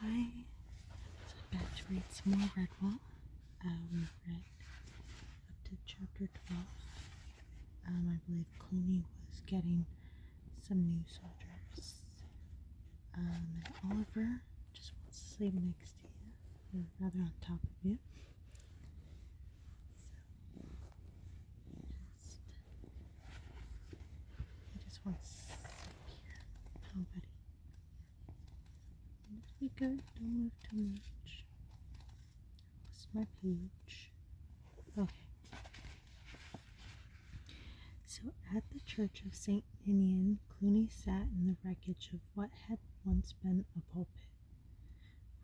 Hi, so I'm back to read some more Redwall. We read up to chapter 12. I believe Clooney was getting some new soldiers. And Oliver just wants to sleep next to you, or rather on top of you. So, he just wants to sleep here. Oh, buddy. Just be good, don't move too much. Lost my page. Okay. So at the Church of St. Ninian, Clooney sat in the wreckage of what had once been a pulpit.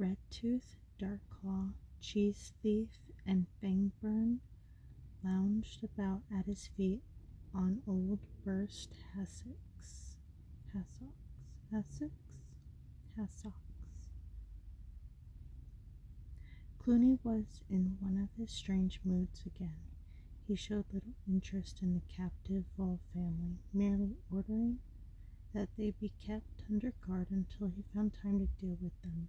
Redtooth, Darkclaw, Cheese Thief, and Fangburn lounged about at his feet on old burst hassocks. Clooney was in one of his strange moods again. He showed little interest in the captive Vol family, merely ordering that they be kept under guard until he found time to deal with them.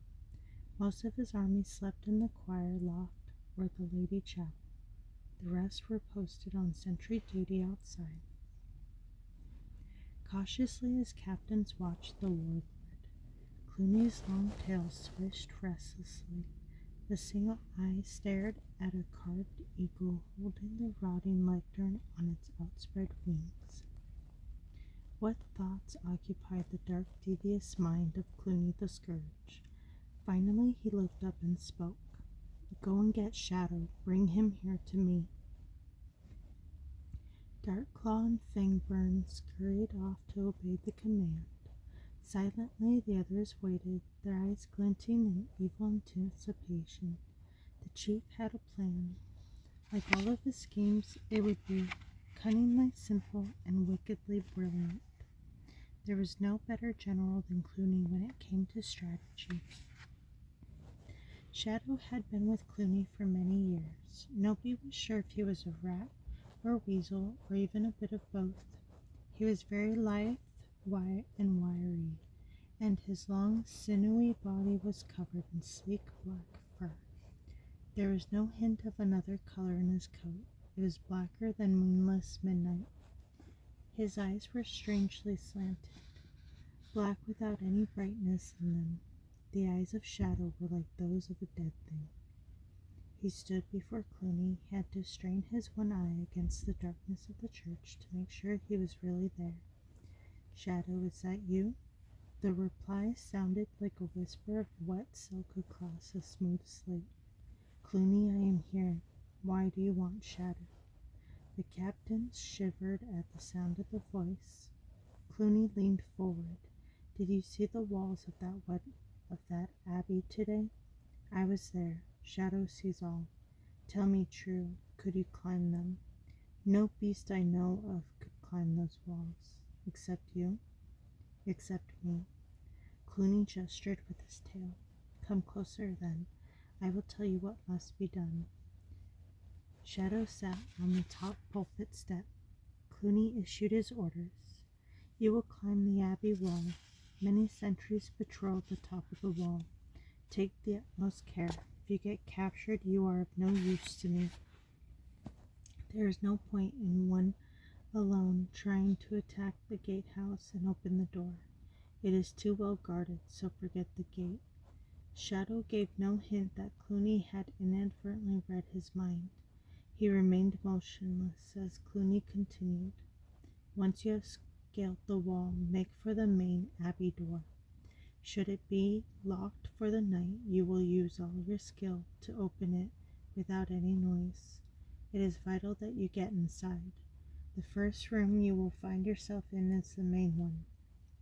Most of his army slept in the choir loft or the Lady Chapel. The rest were posted on sentry duty outside. Cautiously his captains watched the warlord. Clooney's long tail swished restlessly. The single eye stared at a carved eagle holding the rotting lectern on its outspread wings. What thoughts occupied the dark, devious mind of Clooney the Scourge? Finally he looked up and spoke. Go and get Shadow. Bring him here to me. Darkclaw and Fangburn scurried off to obey the command. Silently the others waited, their eyes glinting in evil anticipation. The chief had a plan. Like all of his schemes, it would be cunningly simple and wickedly brilliant. There was no better general than Clooney when it came to strategy. Shadow had been with Clooney for many years. Nobody was sure if he was a rat or weasel or even a bit of both. He was very lithe, and wiry, and his long, sinewy body was covered in sleek black fur. There was no hint of another color in his coat. It was blacker than moonless midnight. His eyes were strangely slanted, black without any brightness in them. The eyes of Shadow were like those of a dead thing. He stood before Clooney. He had to strain his one eye against the darkness of the church to make sure he was really there. Shadow, is that you? The reply sounded like a whisper of wet silk across a smooth slate. Clooney, I am here. Why do you want Shadow? The captain shivered at the sound of the voice. Clooney leaned forward. Did you see the walls of that abbey today? I was there. Shadow sees all. Tell me true, could you climb them? No beast I know of could climb those walls. Except you? Except me. Clooney gestured with his tail. Come closer, then. I will tell you what must be done. Shadow sat on the top pulpit step. Clooney issued his orders. You will climb the abbey wall. Many sentries patrol the top of the wall. Take the utmost care. If you get captured, you are of no use to me. There is no point in one alone trying to attack the gatehouse and open the door. It is too well guarded, so forget the gate. Shadow gave no hint that Clooney had inadvertently read his mind. He remained motionless as Clooney continued. Once you have scaled the wall, make for the main abbey door. Should it be locked for the night, you will use all your skill to open it without any noise. It is vital that you get inside. The first room you will find yourself in is the main one.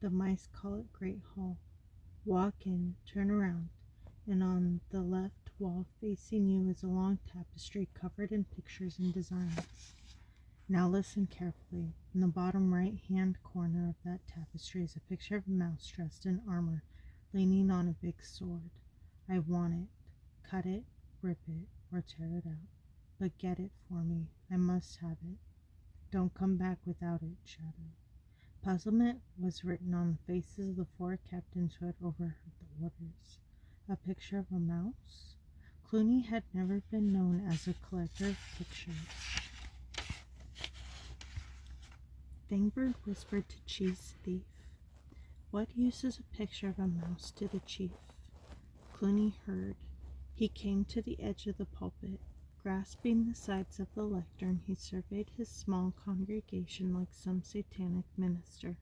The mice call it Great Hall. Walk in, turn around, and on the left wall facing you is a long tapestry covered in pictures and designs. Now listen carefully. In the bottom right-hand corner of that tapestry is a picture of a mouse dressed in armor, leaning on a big sword. I want it. Cut it, rip it, or tear it out. But get it for me. I must have it. Don't come back without it, Shadow. Puzzlement was written on the faces of the four captains who had overheard the orders. A picture of a mouse? Clooney had never been known as a collector of pictures. Fingbird whispered to Chief's thief, "What use is a picture of a mouse to the chief?" Clooney heard. He came to the edge of the pulpit. Grasping the sides of the lectern, he surveyed his small congregation like some satanic minister.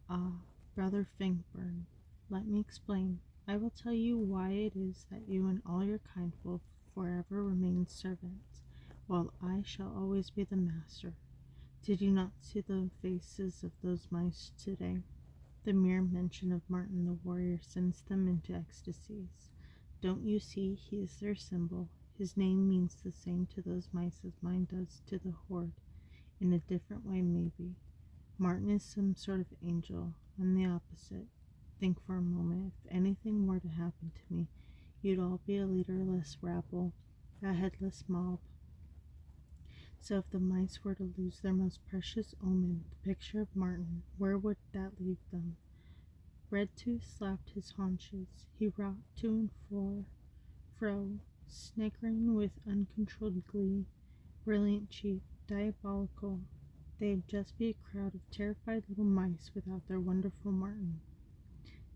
"Ah, Brother Fingbird, let me explain. I will tell you why it is that you and all your kind will forever remain servants, while I shall always be the master. Did you not see the faces of those mice today? The mere mention of Martin the warrior sends them into ecstasies. Don't you see he is their symbol? His name means the same to those mice as mine does to the horde, in a different way maybe. Martin is some sort of angel. I'm the opposite. Think for a moment, if anything were to happen to me, you'd all be a leaderless rabble, a headless mob. So if the mice were to lose their most precious omen, the picture of Martin, where would that leave them?" Redtooth slapped his haunches. He rocked to and fro, sniggering with uncontrolled glee. "Brilliant, Chief, diabolical. They'd just be a crowd of terrified little mice without their wonderful Martin."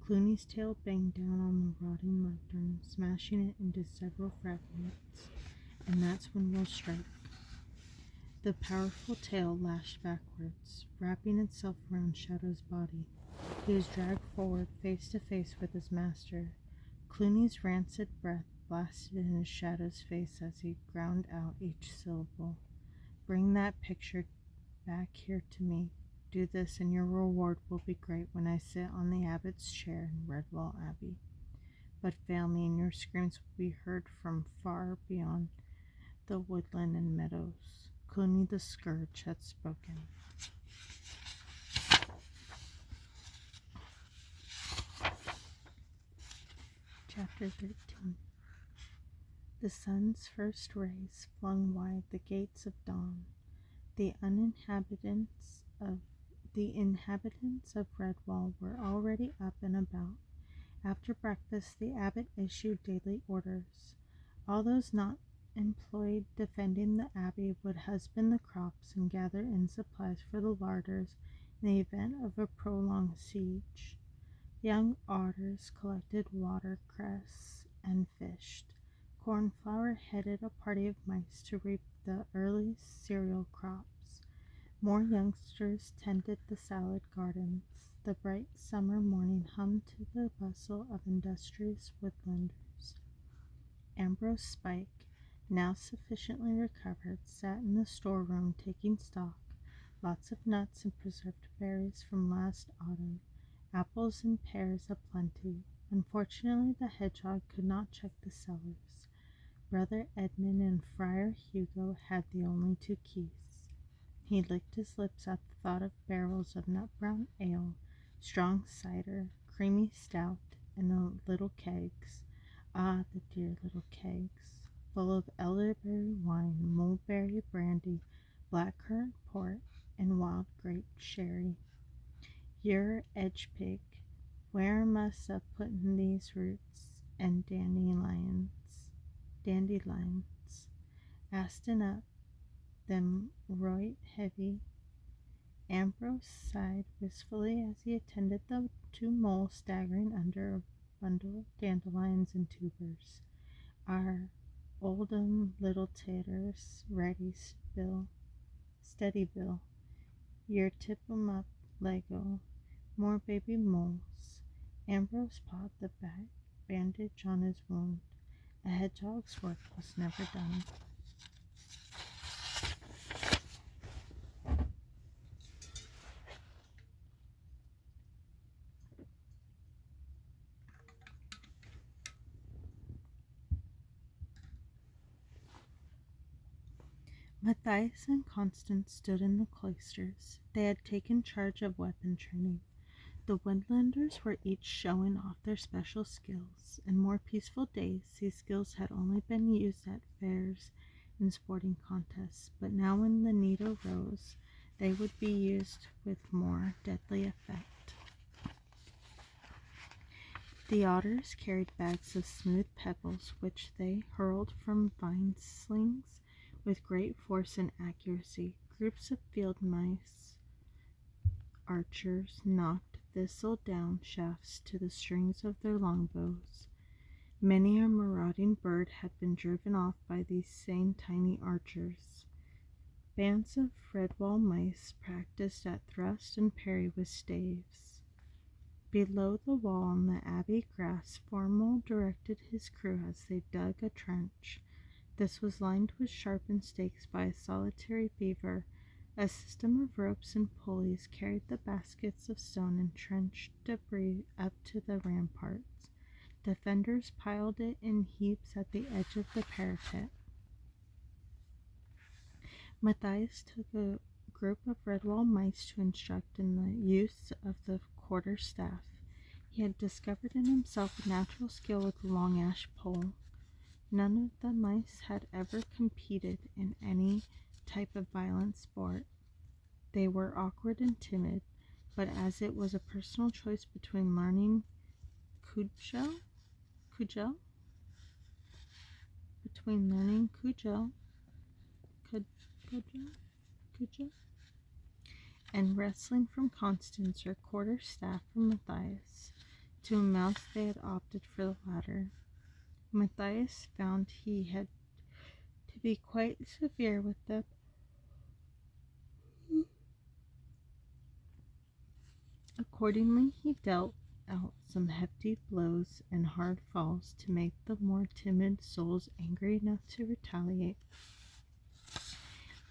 Clooney's tail banged down on the rotting lectern, smashing it into several fragments. "And that's when we'll strike." The powerful tail lashed backwards, wrapping itself around Shadow's body. He was dragged forward, face to face with his master. Clooney's rancid breath blasted into Shadow's face as he ground out each syllable. "Bring that picture back here to me. Do this, and your reward will be great when I sit on the abbot's chair in Redwall Abbey. But fail me, and your screams will be heard from far beyond the woodland and meadows." Clooney the Scourge had spoken. Chapter 13. The sun's first rays flung wide the gates of dawn. The inhabitants of Redwall were already up and about. After breakfast, the abbot issued daily orders. All those not employed defending the abbey would husband the crops and gather in supplies for the larders in the event of a prolonged siege. Young otters collected watercress and fished. Cornflower headed a party of mice to reap the early cereal crops. More youngsters tended the salad gardens. The bright summer morning hummed to the bustle of industrious woodlanders. Ambrose Spike, now sufficiently recovered, sat in the storeroom taking stock. Lots of nuts and preserved berries from last autumn. Apples and pears aplenty. Unfortunately, the hedgehog could not check the sellers. Brother Edmund and Friar Hugo had the only two keys. He licked his lips at the thought of barrels of nut-brown ale, strong cider, creamy stout, and the little kegs. Ah, the dear little kegs, full of elderberry wine, mulberry brandy, blackcurrant port, and wild grape sherry. "You're Edgepig, where must I puttin' these roots and dandelions? Astin' up them roight heavy." Ambrose sighed wistfully as he attended the two moles staggering under a bundle of dandelions and tubers. "Our old little taters, ready, steady, Bill. Yer tip 'em up, Lego. More baby moles." Ambrose pawed the bandage on his wound. A hedgehog's work was never done. Matthias and Constance stood in the cloisters. They had taken charge of weapon training. The woodlanders were each showing off their special skills. In more peaceful days, these skills had only been used at fairs and sporting contests, but now when the need arose, they would be used with more deadly effect. The otters carried bags of smooth pebbles, which they hurled from vine slings with great force and accuracy. Groups of field mice archers knocked thistle-down shafts to the strings of their longbows. Many a marauding bird had been driven off by these same tiny archers. Bands of Redwall mice practiced at thrust and parry with staves. Below the wall on the abbey grass, Formal directed his crew as they dug a trench. This was lined with sharpened stakes by a solitary beaver. A system of ropes and pulleys carried the baskets of stone and trench debris up to the ramparts. Defenders piled it in heaps at the edge of the parapet. Matthias took a group of Redwall mice to instruct in the use of the quarter-staff. He had discovered in himself a natural skill with the long ash pole. None of the mice had ever competed in any type of violent sport. They were awkward and timid, but as it was a personal choice between learning cudgel, and wrestling from Constance or quarter-staff from Matthias, to a mouse they had opted for the latter. Matthias found he had to be quite severe with them. Accordingly, he dealt out some hefty blows and hard falls to make the more timid souls angry enough to retaliate.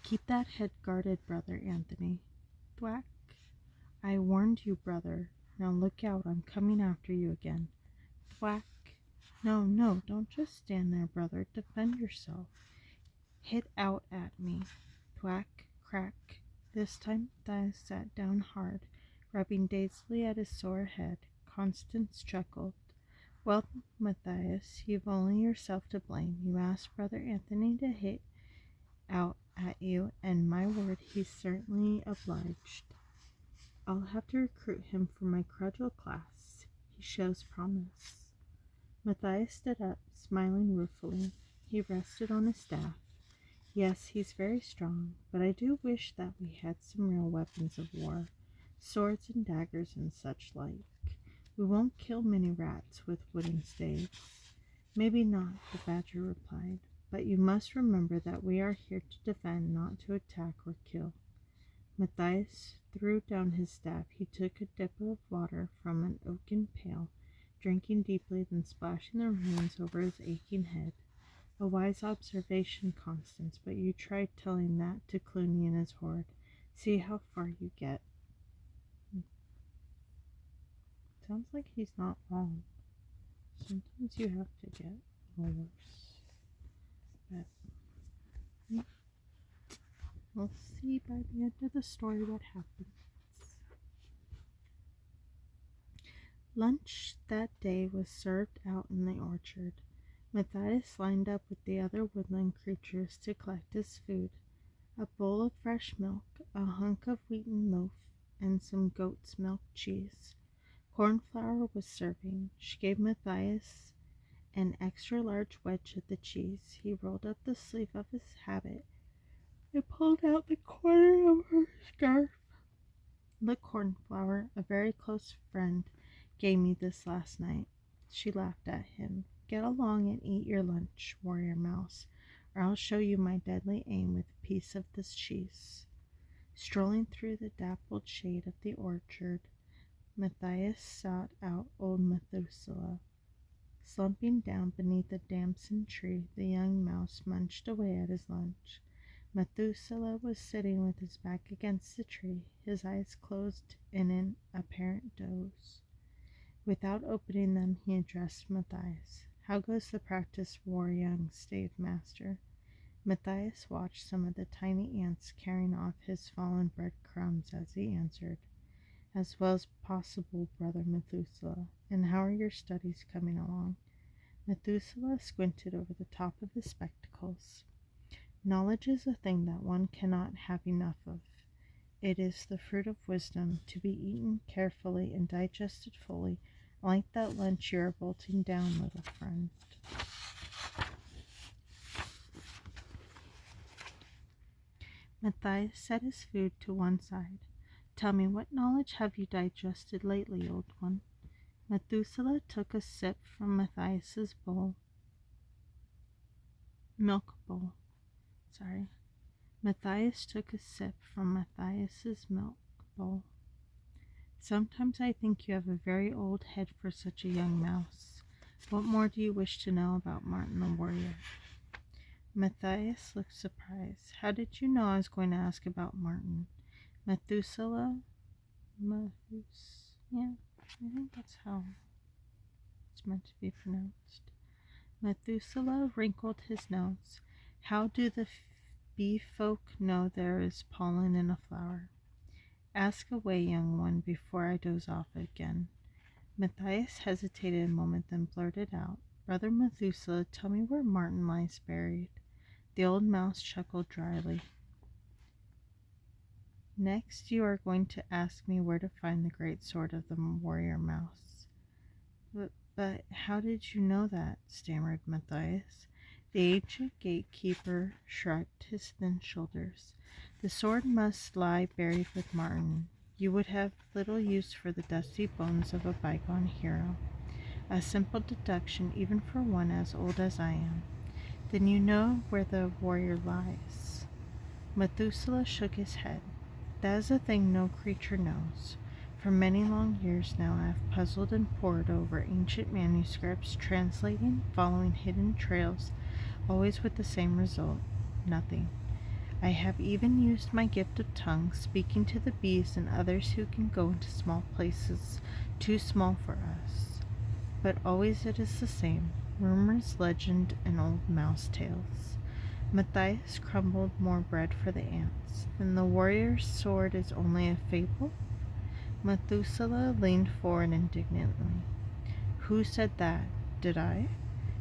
"Keep that head guarded, Brother Anthony." Thwack. "I warned you, brother. Now look out, I'm coming after you again." Thwack. No, no, don't just stand there, brother. Defend yourself. Hit out at me." Thwack, crack. This time Matthias sat down hard, rubbing dazedly at his sore head. Constance chuckled. "Well, Matthias, you've only yourself to blame. You asked Brother Anthony to hit out at you, and my word, he's certainly obliged. I'll have to recruit him for my cudgel class. He shows promise." Matthias stood up, smiling ruefully. He rested on his staff. "Yes, he's very strong, but I do wish that we had some real weapons of war, swords and daggers and such like. We won't kill many rats with wooden staves." "Maybe not," the badger replied, "but you must remember that we are here to defend, not to attack or kill." Matthias threw down his staff. He took a dip of water from an oaken pail, drinking deeply, then splashing the remains over his aching head. "A wise observation, Constance, but you tried telling that to Clooney and his horde. See how far you get." Sounds like he's not wrong. Sometimes you have to get a little worse. But we'll see by the end of the story what happens. Lunch that day was served out in the orchard. Matthias lined up with the other woodland creatures to collect his food: a bowl of fresh milk, a hunk of wheaten loaf, and some goat's milk cheese. Cornflower was serving. She gave Matthias an extra large wedge of the cheese. He rolled up the sleeve of his habit and pulled out the corner of her scarf. "Look, Cornflower, a very close friend gave me this last night." She laughed at him. "Get along and eat your lunch, Warrior Mouse, or I'll show you my deadly aim with a piece of this cheese." Strolling through the dappled shade of the orchard, Matthias sought out old Methuselah. Slumping down beneath a damson tree, the young mouse munched away at his lunch. Methuselah was sitting with his back against the tree, his eyes closed in an apparent doze. Without opening them, he addressed Matthias. "How goes the practice, war young stave master?" Matthias watched some of the tiny ants carrying off his fallen bread crumbs as he answered, "As well as possible, brother Methuselah. And how are your studies coming along?" Methuselah squinted over the top of his spectacles. "Knowledge is a thing that one cannot have enough of. It is the fruit of wisdom, to be eaten carefully and digested fully, Like that lunch you are bolting down, little friend. Matthias set his food to one side. Tell me, what knowledge have you digested lately, old one? Methuselah took a sip from Matthias's milk bowl. Matthias took a sip from Matthias's milk bowl. Sometimes I think you have a very old head for such a young mouse. What more do you wish to know about Martin the warrior? Matthias looked surprised. How did you know I was going to ask about Martin? Methuselah? Yeah, I think that's how it's meant to be pronounced. Methuselah wrinkled his nose. How do the bee folk know there is pollen in a flower? Ask away, young one, before I doze off again. Matthias hesitated a moment, then blurted out, Brother Methuselah, tell me where Martin lies buried. The old mouse chuckled dryly. Next, you are going to ask me where to find the great sword of the warrior mouse. But how did you know that? Stammered Matthias. The ancient gatekeeper shrugged his thin shoulders. The sword must lie buried with Martin. You would have little use for the dusty bones of a bygone hero. A simple deduction, even for one as old as I am. Then you know where the warrior lies. Methuselah shook his head. That is a thing no creature knows. For many long years now I have puzzled and pored over ancient manuscripts, translating, following hidden trails, always with the same result, nothing. I have even used my gift of tongue, speaking to the bees and others who can go into small places, too small for us. But always it is the same, rumors, legend, and old mouse tales. Matthias crumbled more bread for the ants. Then the warrior's sword is only a fable? Methuselah leaned forward indignantly. Who said that? Did I?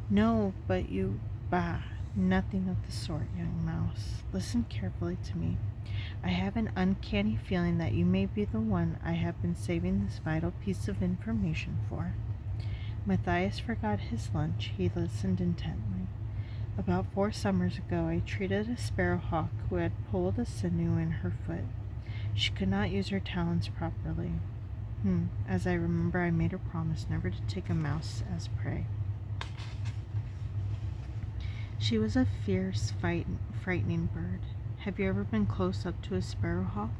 No, but you... Bah! Nothing of the sort, young mouse. Listen carefully to me. I have an uncanny feeling that you may be the one I have been saving this vital piece of information for. Matthias forgot his lunch. He listened intently. About 4 summers ago, I treated a sparrowhawk who had pulled a sinew in her foot. She could not use her talons properly. As I remember, I made her promise never to take a mouse as prey. She was a fierce, frightening bird. Have you ever been close up to a sparrowhawk?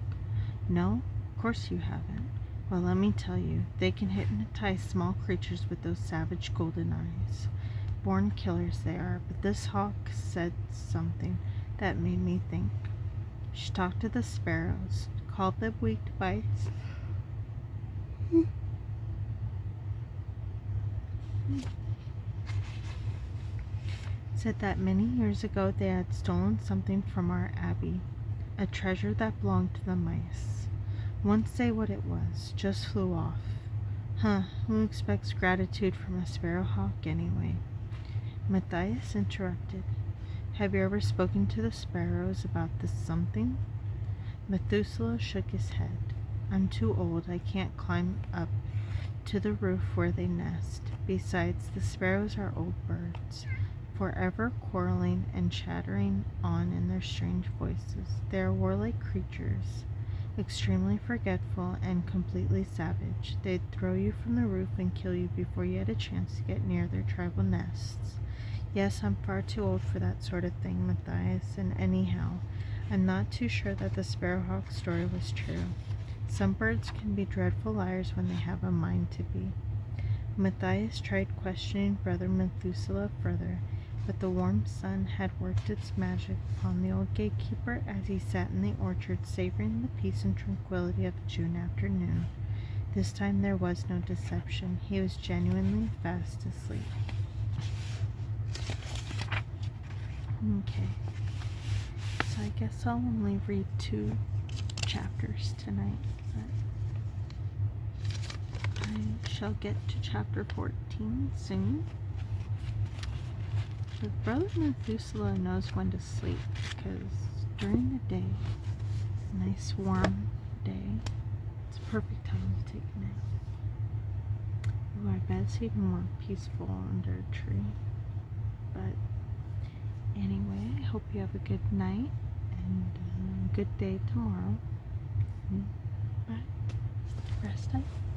No? Of course you haven't. Well, let me tell you, they can hypnotize small creatures with those savage golden eyes. Born killers they are, but this hawk said something that made me think. She talked to the sparrows, called them winged mice. Said that many years ago they had stolen something from our abbey, a treasure that belonged to the mice. Won't say what it was, just flew off. Who expects gratitude from a sparrowhawk anyway? Matthias interrupted. Have you ever spoken to the sparrows about this something? Methuselah shook his head. I'm too old, I can't climb up to the roof where they nest. Besides, the sparrows are old birds, forever quarreling and chattering on in their strange voices. They are warlike creatures, extremely forgetful and completely savage. They'd throw you from the roof and kill you before you had a chance to get near their tribal nests. Yes, I'm far too old for that sort of thing, Matthias, and anyhow, I'm not too sure that the sparrowhawk story was true. Some birds can be dreadful liars when they have a mind to be. Matthias tried questioning Brother Methuselah further, but the warm sun had worked its magic upon the old gatekeeper as he sat in the orchard savoring the peace and tranquility of a June afternoon. This time there was no deception. He was genuinely fast asleep. Okay, so I guess I'll only read 2 chapters tonight, but I shall get to chapter 14 soon. But Brother Methuselah knows when to sleep, because during the day, a nice warm day, it's a perfect time to take a nap. Ooh, I bet it's even more peaceful under a tree. But anyway, I hope you have a good night and a good day tomorrow. Bye. Rest up.